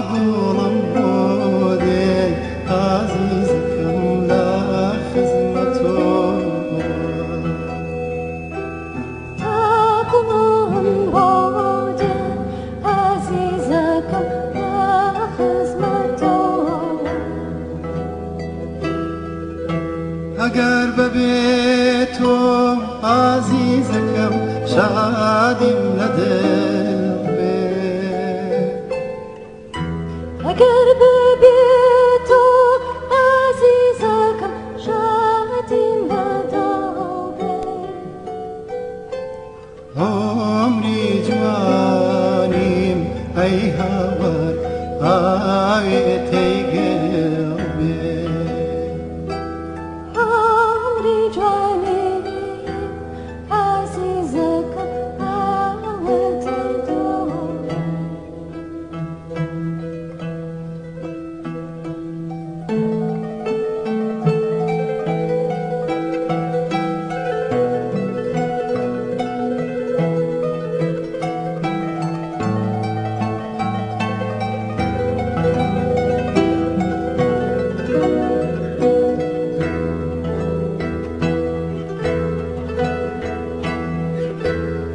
قوڵم بۆ دێ ئازیزەکەم لە خزمەت تۆ قوڵم بۆ دێ ئازیزەکەم لە خزمەت تۆ ئەگەر بەبێ تۆ ئازیزەکەم شادیم لە دڵ بێ ئەگەر ببێ تۆ ئازیزەکەم شادیم لە دڵ بێ عمری جوانیم ئەی هاوار ئاوێتەی گەڵ بێ عمری جوانیم ئازیزەکەم ئاوێتەی دڵ بێ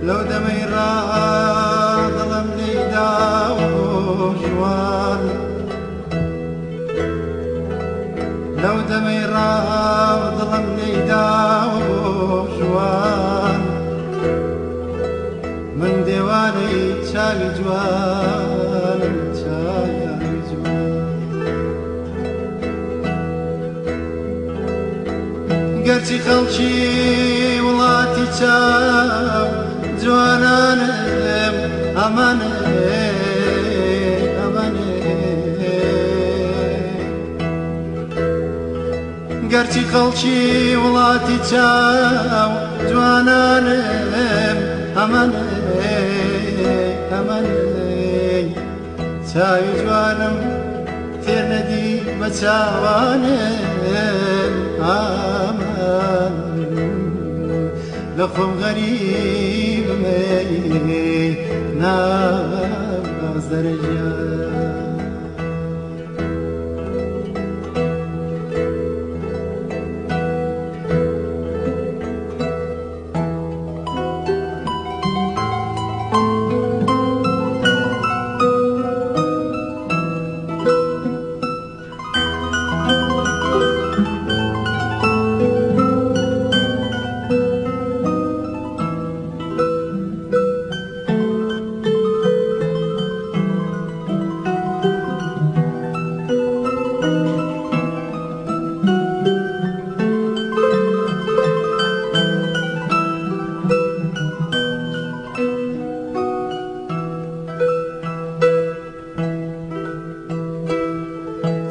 لەو دەمەی ڕادڵم لێیدا و ژوان لەو دەمەی ڕادڵم لێیدا و ژوان من دێوانەی چاوی جوانم چاوی جوان گەرچی خەڵکی وڵاتی چاو جوانانم ئەمانێ ئەمانێ گەرچی خەڵکی وڵاتی چاو جوانانم ئەمانێ ئەمانێ چاوی جوانم تێر نەدی بە چاوانم ئامان لە خۆم غەریبمەی نازدەرە ژیان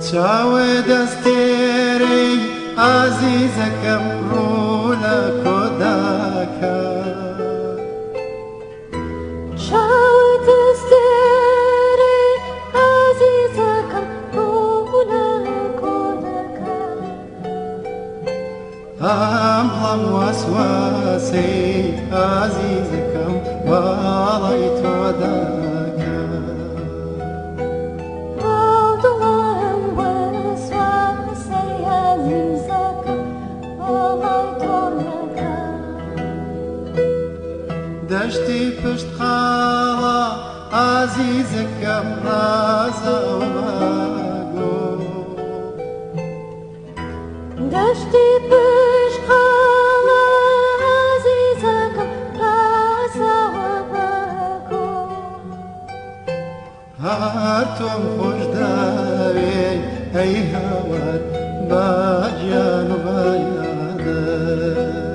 چاوێ دەستێرەی ئازیزەکەم ڕوو لە کۆداکە چاوێ دەستێرەی ئازیزەکەم ڕوو لە کۆداکە هەم وەسواسەی ئازیزەکەم باڵای تۆ داکە دەشتی پشت خاڵە ئازیزەکەم ڕازەوە ماگۆ دەشتی پشت خاڵە ئازیزەکەم ڕازەوە ماگۆ هەر تۆم خۆش داوێ ئەی هاوار با گیان و با یادە